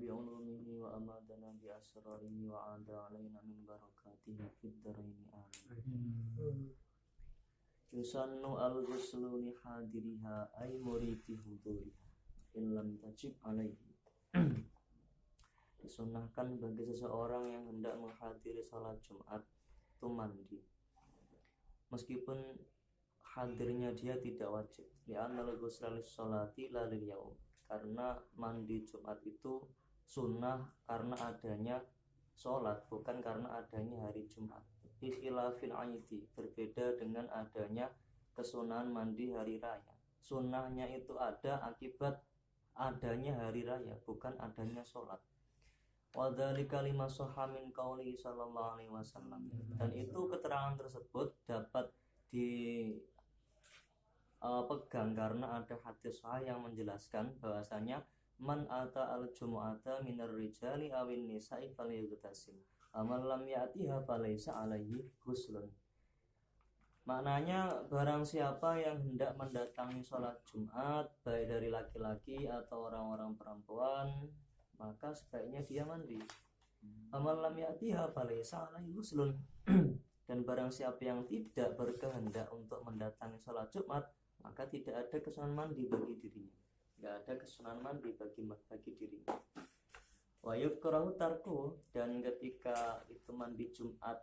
بعلومه وأمادنا بأسراره وعاد علينا من بركاته في الدارين آمين. يسن الغسل لحاضرها أي مريد حضورها إن لم تجب عليه. Disunahkan bagi seseorang yang hendak menghadiri salat Jumat itu mandi, meskipun hadirnya dia tidak wajib. Li'annal ghusla lis-sholati la lil yaum, karena mandi Jumat itu sunnah karena adanya sholat, bukan karena adanya hari Jumat. Ikhilafil aidi, berbeda dengan adanya kesunahan mandi hari raya. Sunnahnya itu ada akibat adanya hari raya, bukan adanya sholat. Wadzalika lima sahha min qauli sallallahu alaihi wasallam, dan itu keterangan tersebut dapat dipegang karena ada hadis sahih yang menjelaskan bahwasanya man ata al jumu'ata minar rijali awin nisa'i falyughtasil amal lam ya'tiha falaysa alaihi ghuslun. Maknanya barang siapa yang hendak mendatangi sholat Jumat baik dari laki-laki atau orang-orang perempuan, maka sebaiknya dia mandi. Amal lam ya'tiha falaysa alaihi ghuslun. Dan barang siapa yang tidak berkehendak untuk mendatangi sholat Jumat, maka tidak ada kesunahan mandi bagi dirinya. Tidak ada kesunahan mandi bagi dirinya. Wa yukrahu tarku, dan ketika itu mandi Jumat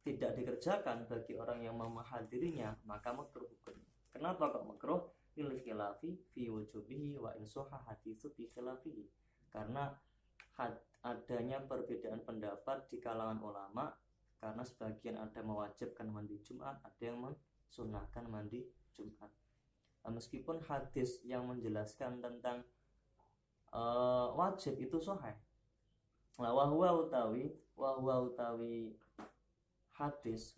tidak dikerjakan bagi orang yang mau menghadirinya, maka makruh hukumnya. Kenapa kok makruh? Lil khilafi fi wujubihi wa in sahha haditsu bi khilafihi. Karena adanya perbedaan pendapat di kalangan ulama, karena sebagian ada mewajibkan mandi Jumat, ada yang mensunahkan mandi Jumat. Meskipun hadis yang menjelaskan tentang wajib itu sahih. Wa huwa utawi hadis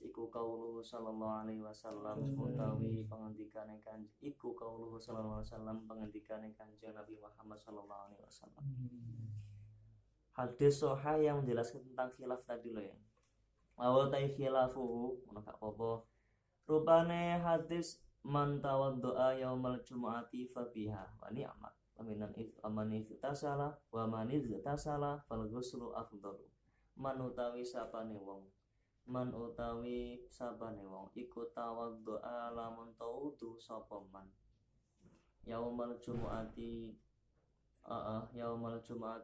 iku qauluhu sallallahu alaihi wasallam, utawi pengendikane kanjeng iku qauluhu sallallahu alaihi wasallam, pengendikane kanjeng Nabi Muhammad sallallahu alaihi wasallam. Hadis sahih yang menjelaskan tentang khilaf tadi loh ya. Wa khilafuhu gak apa-apa. Rupane hadis man tawaddoa yaumal jumu'ati fa biha wa ni'mat. Aminan amani tasala wa mani tasala fal ghuslu afdalu. Man utawi sapane wong iku tawaddoa lamun taudu sapa man yaumal jumu'ati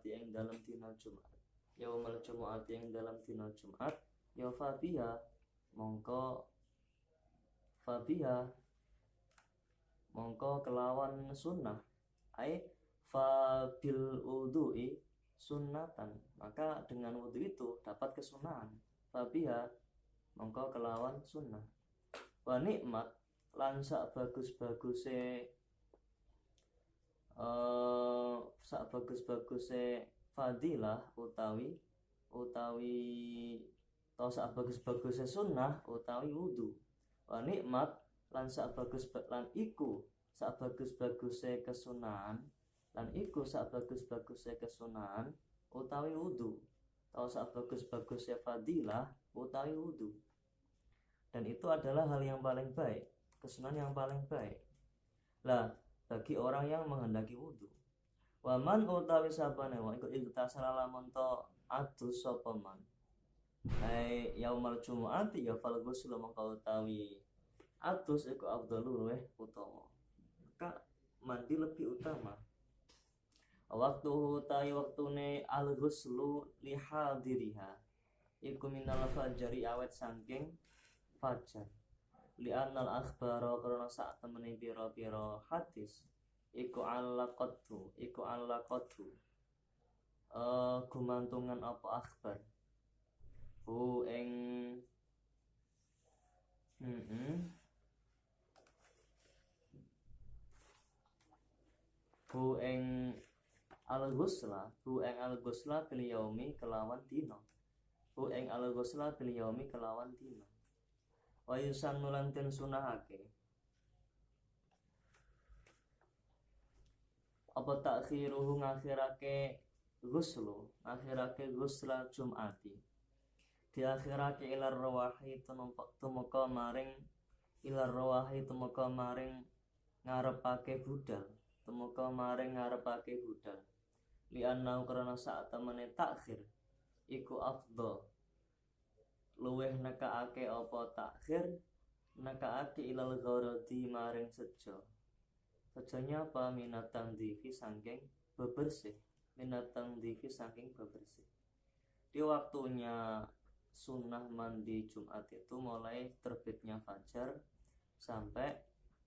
ing dalam dina Jumat. Yaumal jumu'ati ing dalam dina Jumat, ya fabiha mongko kelawan sunnah, ai fabil udhu'i sunnatan, maka dengan wudhu itu dapat kesunahan. Fabiha mongko kelawan sunnah. Wa nikmat lan sak bagus-baguse fadilah utawi atau sak bagus-baguse sunnah utawi wudhu. Wa nikmat lan sak bagus-baguse kesunahan, lan iku sak bagus-baguse kesunahan utawi wudhu, atau sak bagus-baguse fadilah utawi wudhu. Dan itu adalah hal yang paling baik, kesunahan yang paling baik lah bagi orang yang menghendaki wudhu. Waman utawi sabane wa iku iktasala lamun to atus sapa man ai yaumal jumu'ati ya fal ghuslu mongko utawi atus iku afdalu utama, maka mandi lebih utama. Waktu ta'i waktune al-ghuslu lihadiriha iku minal fajri awet sangking fajar. Li'annal akhbara karena saat temene pira-pira hadis iku alaqatu gumantungan apa akhbar hu ing al-ghusla bil yaumi kelawan dina. Wa yusannu lan den sunahake apa takhiruhu ngakhirake ghusla Jum'ati, diakhirake ilar rawahi tumeka maring ngarepake budal, li'annahu karena saat temene takhir iku afdal luweh nekaake apa takhir nekaake ilal gharadi maring sejanya apa minatang divi saking bebersih di waktunya sunnah mandi Jumat itu mulai terbitnya fajar sampai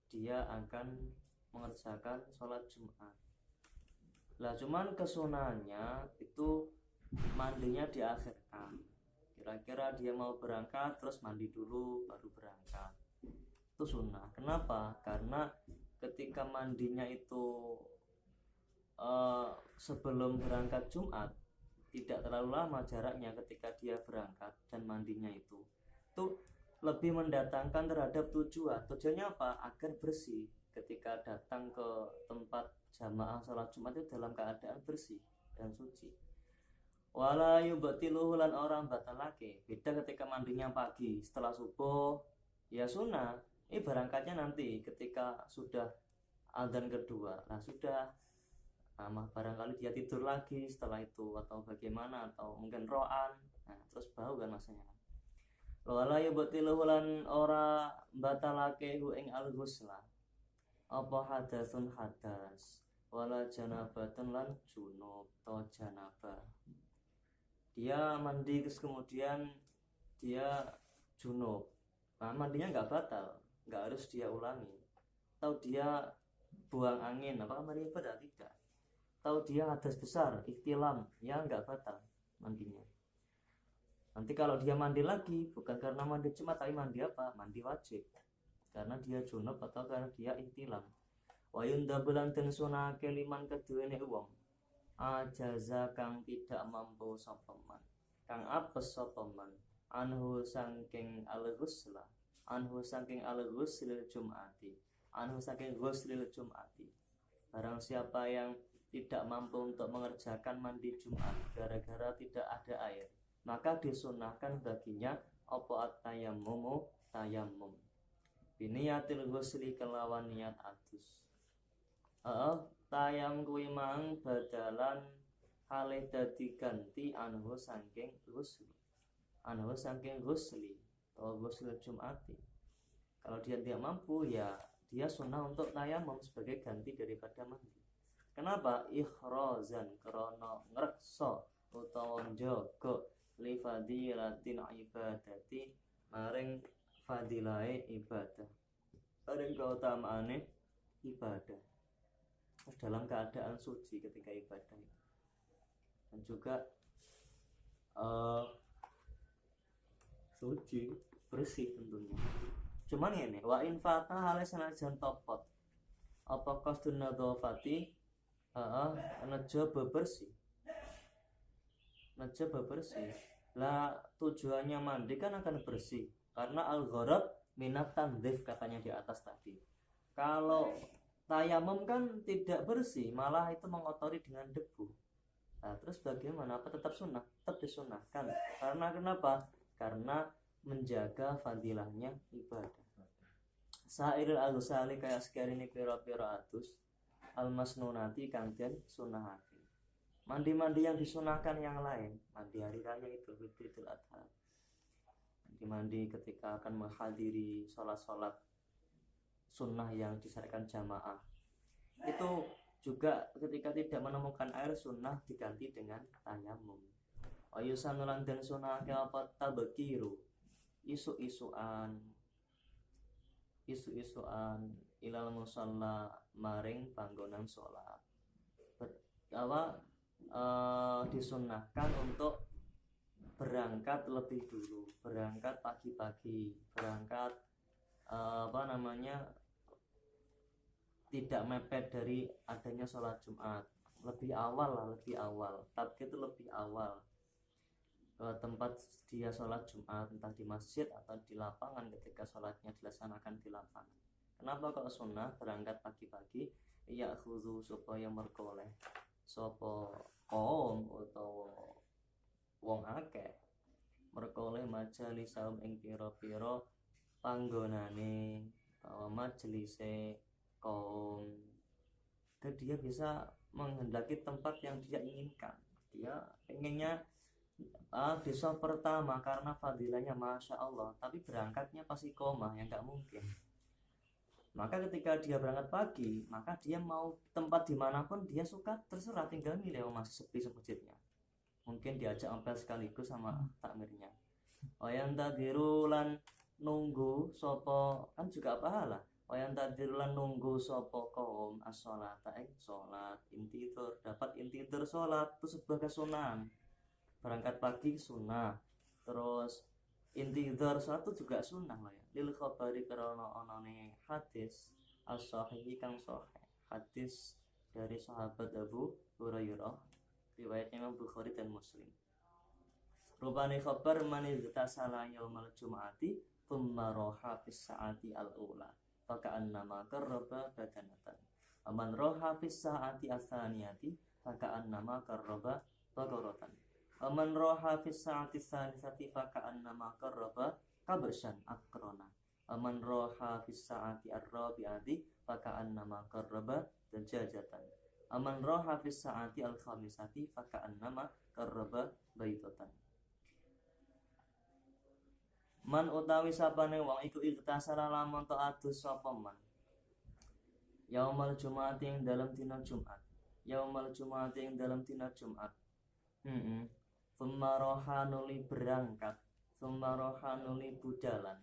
dia akan mengerjakan sholat Jumat. Lah cuman kesunahannya itu mandinya diakhirkan. Kira-kira dia mau berangkat terus mandi dulu baru berangkat. Itu sunnah. Kenapa? Karena ketika mandinya itu sebelum berangkat Jumat tidak terlalu lama jaraknya ketika dia berangkat dan mandinya itu lebih mendatangkan terhadap tujuannya apa? Agar bersih ketika datang ke tempat jamaah sholat Jumat itu dalam keadaan bersih dan suci. Wala yubtiluhu lan orang batalake. Beda ketika mandinya pagi setelah subuh ya sunnah. Berangkatnya nanti ketika sudah adzan kedua. Nah sudah barangkali dia tidur lagi setelah itu atau bagaimana atau mungkin ro'an. Nah terus bau kan masanya. Wala yubtiluhu lan ora batalake hu ing al-ghusla. Apa hadasun hadas wala janabatun lan junub atau janabah. Dia mandi terus kemudian dia junub. Nah mandinya nggak batal, nggak harus dia ulangi. Atau dia buang angin, apakah mandinya batal? Tidak. Atau dia hadas besar, ikhtilam, ya nggak batal mandinya. Nanti kalau dia mandi lagi bukan karena mandi Jumat tapi mandi apa? Mandi wajib. Karena dia junub atau karena dia ikhtilam. Wa yundabulan den sunake liman keduwene wong ajaza kang tidak mampu sapa man kang apes sapa man anhu saking al-ghusla jum'ati barang siapa yang tidak mampu untuk mengerjakan mandi Jumat gara-gara tidak ada air maka disunahkan baginya apa at-tayammum biniyatil ghusli kelawan niat adus. Tayam kuwi mang badalan halih dadi ganti anhu saking ghusli atau ghusl Jum'ati. Kalau dia tidak mampu ya dia sunnah untuk tayamum sebagai ganti daripada mandi. Kenapa? Ikhrazan krana ngreksa utawa njaga li fadilatin ibadati maring fadilahe ibadah. Maring keutamaane ibadah. Dalam keadaan suci ketika ibadah itu. Dan juga suci, bersih tentunya. Cuman ini wa in fata hale sanajan topot apa qasdun nadhafati nejo bebersih lah tujuannya mandi kan akan bersih karena al-gharad minat tandhif katanya di atas tadi. Kalau tayamum kan tidak bersih, malah itu mengotori dengan debu. Nah, terus bagaimana? Apa tetap sunnah? Tetap disunahkan. Karena kenapa? Karena menjaga fadilahnya ibadah. Sa'iril al-usali kayak sekarang ini piro-piro atus al-masnunati kang den sunahake. Mandi-mandi yang disunahkan yang lain, mandi hari raya itu Idul Adha. Mandi ketika akan menghadiri sholat-sholat sunnah yang disyariatkan jamaah itu juga ketika tidak menemukan air sunnah diganti dengan tayamum. Ayusanulan dan sunnah apa tabakiru isu-isuan ilal musalla maring panggonan sholat disunnahkan untuk berangkat lebih dulu, berangkat pagi-pagi, berangkat tidak mepet dari adanya sholat Jumat, lebih awal. Tapi itu lebih awal ke tempat dia sholat Jumat, entah di masjid atau di lapangan ketika sholatnya dilaksanakan di lapangan. Kenapa kalau sunnah berangkat pagi-pagi? Ya khudu supaya merkoleh sopo kaum atau wong akeh merkoleh majalis saum ing piro-piro panggonane majelise kaum dan dia bisa menghendaki tempat yang dia inginkan. Dia pengennya di soft pertama karena fadilahnya masya Allah, tapi berangkatnya pasti koma, yang nggak mungkin. Maka ketika dia berangkat pagi, maka dia mau tempat dimanapun dia suka, terserah, tinggal milih. Masih sepi masjidnya, mungkin diajak ompel sekaligus sama takmirnya. Wayan tadirulan nunggu sopo, kan juga pahala. Wayan tadirulan nunggu sopo kaum as-sholata sholat intidur, dapat intidur sholat itu sebuah kesunahan. Berangkat pagi sunnah, terus intidhar sholat itu juga sunnah lah ya. Lil khabari karena onone hadis as-sahih kang sahih, hadis dari sahabat Abu Hurairah, riwayatnya Imam Bukhari dan Muslim. Rupane khabar man igtasala yaumal jum'ati thumma roha fis saati al-ula faka'annama qarraba badanatan. Aman roha fis saati as-saniyati faka'annama qarraba baqaratan. Aman roha fis saati sanisati faka'annama qarraba kabshan akrona. Aman roha fis saati ar-rabi'ati faka'annama qarraba dajajatan. Aman roha fis saati al-khamisati faka'annama qarraba baitatan. Man utawi sapane wong iku iktasara lamun ta'adus sapa man yaumal jum'ati ing dalam dina Jumat. Yaumal jum'ati ing dalam dina Jumat. Summaroha nuli berangkat, summaroha nuli budalan,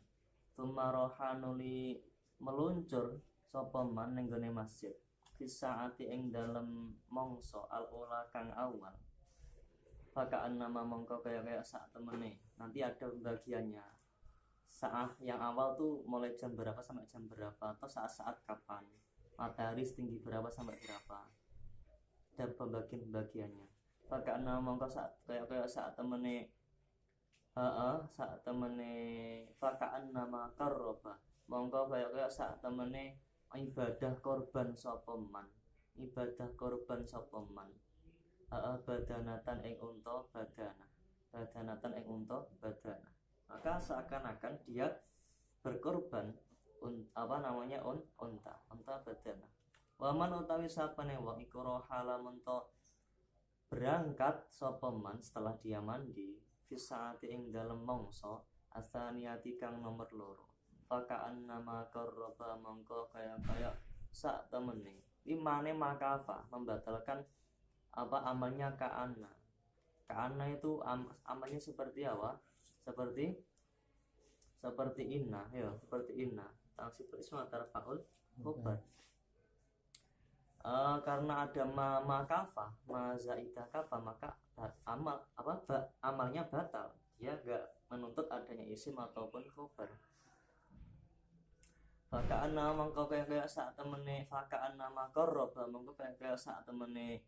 summaroha nuli meluncur sapa man ning gone masjid. Fisaati ing dalem mongso al-ula kang awal. Faka'an nama mongko kaya sak temene. Nanti ada bagiannya. Saat yang awal tuh mulai jam berapa sampai jam berapa, atau saat-saat kapan, matahari setinggi berapa sampai berapa. Ada pembagian-pembagiannya. Faka'an nama mongko kaya saat temene saat temene faka'an nama karroba mongko kaya saat temene ibadah korban sapa man, ibadah korban sapa man badanatan ing unta badana, badanatan ing unta badana. Maka seakan-akan dia berkorban unta badana. Waman utawi sapane wong iku rohala mento berangkat sapa man setelah dia mandi fisaati ing dalem mangsa asaniyati kang nomor loro. Faka'an nama qarraba mongko kaya sak temene imane makafa membatalkan amalnya ka'anna. Ka'anna itu amalnya seperti apa? Seperti inna ya, seperti inna. Seperti suatu faul khobar. Karena ada makafa, mazaidah kafa, maka amalnya batal. Dia enggak menuntut adanya isim ataupun khobar. Faka'an nama mongko kaya sak temene faka'an nama qarraba mongko kaya sak temene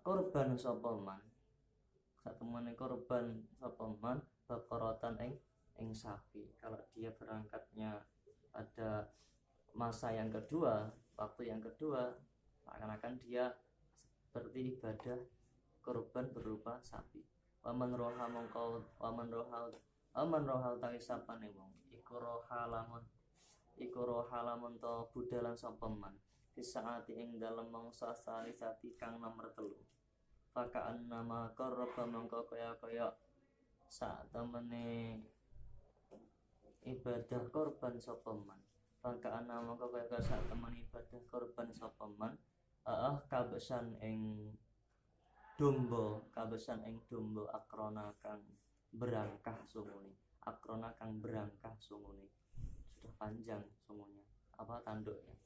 korban sapa man, sak temene korban sapa man baqaratan ing sapi. Kalau dia berangkatnya pada masa yang kedua, waktu yang kedua, akan dia seperti ibadah korban berupa sapi. Waman roha mongko waman roha tawi sapane wong iku roha lamun to budalan sapa man fisaati ing dalem mangsa salisati kang nomor 3. Faka'an nama qarraba mongko kaya sak temene ibadah korban sapa man. Faka'an nama mongko kaya sak temene ibadah korban sapa man kabesan ing domba akrona kang berangkah sungune. Akrona kang berangkah sungune, sudah panjang sungguhnya tanduknya.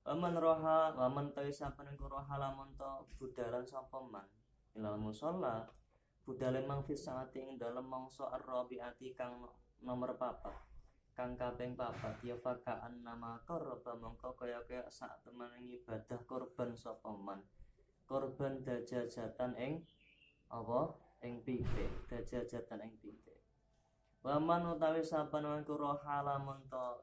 Waman roha waman tawi saben roha lamun to budalan sapa man ilal musalla budale mang fis saati ing dalem mangsa ar-rabiati kang nomor 4 kang kaping 4 ya faka'an nama qarraba mongko kaya sak temene ibadah korban sapa man korban dajajatan ing ing pitik, dajajatan ing pitik. Waman utawi saben wong roha lamun to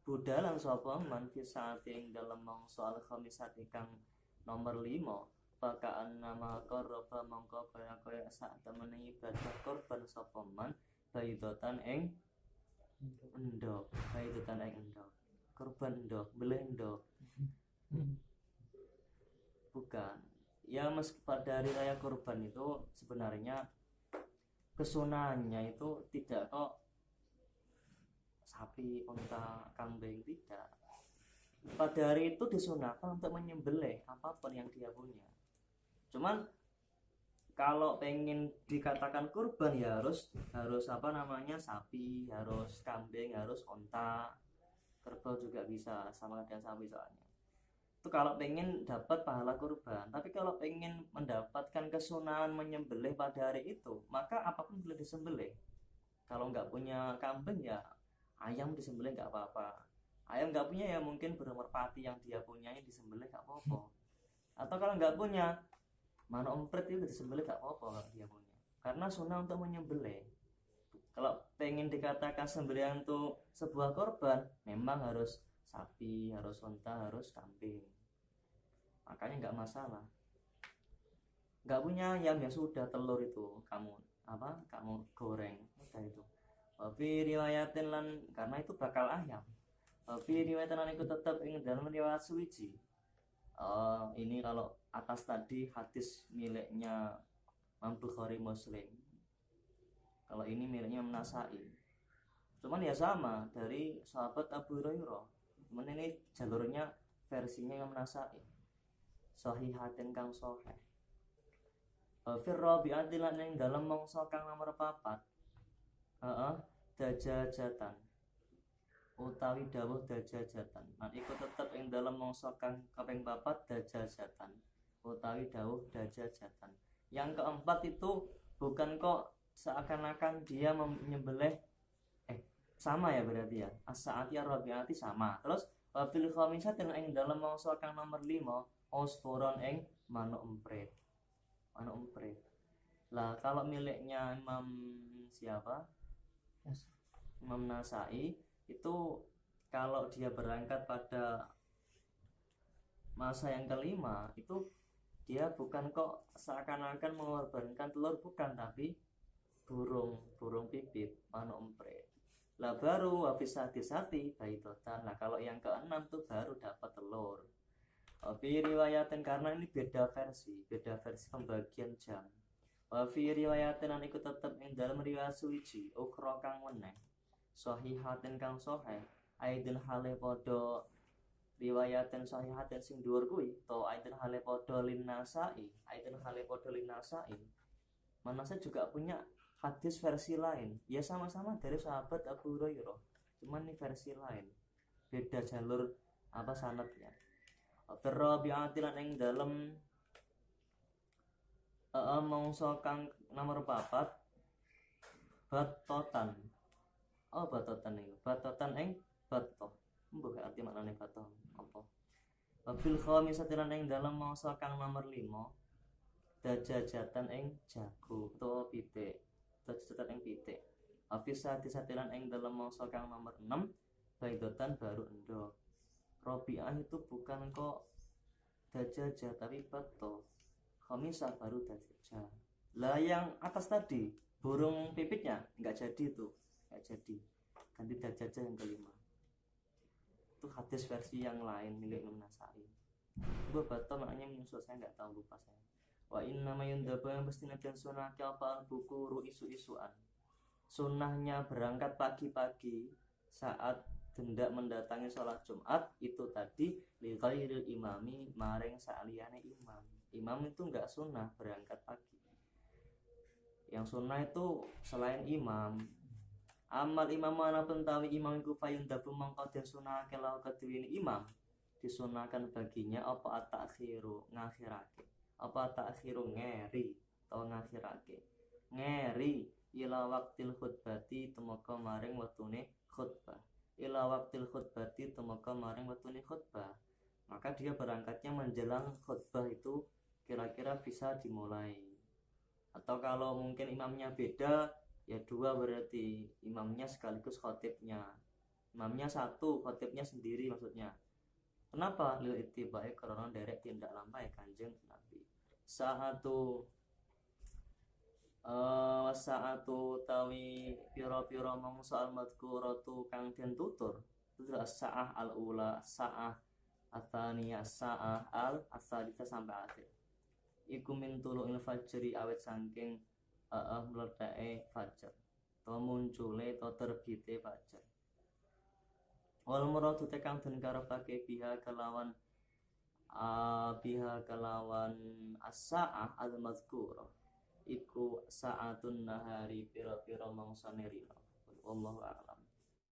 budalan sapa man fi saati ing dalem mangsa al-khamisati kang nomor 5 faka'an nama qarraba mongko kaya sak temene ibadah korban sapa man baidatan ing endog kurban endok beleh endok, bukan. Ya meski pada hari raya kurban itu sebenarnya kesunahannya itu tidak kok sapi, unta, kambing, tidak. Pada hari itu disunahkan untuk menyembelih apapun yang dia punya. Cuman kalau pengen dikatakan kurban ya harus apa namanya, sapi, harus kambing, harus unta, kerbau juga bisa, sama dengan sapi soalnya. Itu kalau pengen dapat pahala kurban. Tapi kalau pengen mendapatkan kesunahan menyembelih pada hari itu, maka apapun boleh disembelih. Kalau nggak punya kambing ya ayam disembelih nggak apa-apa. Ayam nggak punya ya mungkin burung merpati yang dia punyanya disembelih nggak apa-apa. Atau kalau nggak punya manuk emprit itu disembelih nggak apa-apa kalau dia punya. Karena sunnah untuk menyembelih. Kalau pengen dikatakan sembelihan untuk sebuah korban, memang harus sapi, harus unta, harus kambing. Makanya nggak masalah. Nggak punya ayam ya sudah, telur itu kamu goreng, udah itu. Tapi riwayatin lan, karena itu bakal ayam. Tapi riwayatin lan itu tetap ingin dalam riwayat suci. Ini kalau atas tadi hadis miliknya Imam Bukhari Muslim. Kalau ini miliknya Nasai. Cuman ya sama dari sahabat Abu Hurairah. Cuman ini jalurnya versinya yang Nasai. Sahihatin kang sahih. Firrabi'ati lan ing dalem mangsa kang nomor 4. Dajajatan. Utawi dawuh dajajatan. Lan iku tetep ing dalem mangsa kang kaping 4 dajajatan. Utawi dawuh dajajatan. Yang keempat itu bukan kok seakan-akan dia menyembelih sama ya berarti ya. As-saati ar-rabi'ati sama. Terus fil khamisatin ing dalem mangsa kang nomor 5 osforon ing manuk emprit. Manuk emprit. Lah kalau miliknya Imam siapa? Imam Nasai itu kalau dia berangkat pada masa yang kelima itu dia bukan kok seakan-akan mengorbankan telur, bukan, tapi burung pipit, manuk emprit. Lah baru habis hati-hati baitotan. Nah kalau yang keenam tuh baru dapat telur. Fi riwayatin, karena ini beda versi pembagian jam. Fi riwayatin an iku tetep ing dalam riwayat suci ukhra kang meneh. Sahihatin kang sahih, aidin hale padha riwayatin sahihatin sing dhuwur kuwi, to aidin hale padha linnasai, Manase juga punya hadis versi lain. Ya sama-sama dari sahabat Abu Hurairah. Cuman ini versi lain. Beda jalur sanadnya. Terrabi'ati lan ing dalem mangsa kang nomor 4 batotan. Batotan iki. Batotan ing bato. Mbok arti maknane bato apa? Fil khamisati lan ing dalem mangsa kang nomor 5 dajajatan ing jago utawa pitik. Dajajatan ing pitik. Afisa disatilan ing dalem mangsa kang nomor 6 baidotan baru endok. Robiah itu bukan kok dajajah tapi bato. Khamisah baru dajajah. Lah yang atas tadi burung pipitnya nggak jadi tuh, nggak jadi. Ganti dajajah yang kelima. Itu hadis versi yang lain milik Imam Nasai. Gue bato maknanya menyusul, saya nggak tahu, lupa saya. Wa inna mayundaba yang mesti dan sunnah apa buku isu-isuan. Sunnahnya berangkat pagi-pagi saat hendak mendatangi sholat Jumat itu tadi li ghairil imami maring saliyane imam. Imam itu enggak sunnah berangkat pagi. Yang sunnah itu selain imam. Amal imam mana pentawi imam iku fayundabu mangko den sunah kelau keduwene imam disunahkan baginya apa at-ta'khiru ngakhirake. Apa ta'khiru ngeri atau ngakhirake. Ngeri ila waqtil khutbati temeka maring wektune khutbah. Ila waqtil khutbati temeka maring wektune khutbah. Maka dia berangkatnya menjelang khutbah itu kira-kira bisa dimulai. Atau kalau mungkin imamnya beda ya dua, berarti imamnya sekaligus khotibnya. Imamnya satu, khotibnya sendiri maksudnya. Kenapa? Lil ittiba'i karena derek tindak lampai Kanjeng Nabi. Saatu tawi pira-pira mangsa al-madhkuratu kang den tutur Itu as-sa'ah al-ula, as-sa'ah atsaniyah, as-sa'ah al-tsalitsah sampai akhir. Iku min tulu'il fajri awet saking mleteke fajar. To muncule to terbite fajar. Wal muradu tekang den karepake biha kelawan as-sa'ah al-mazkurah iku sa'atun nahari pira-pira mangsane rina. Wallahu a'lam.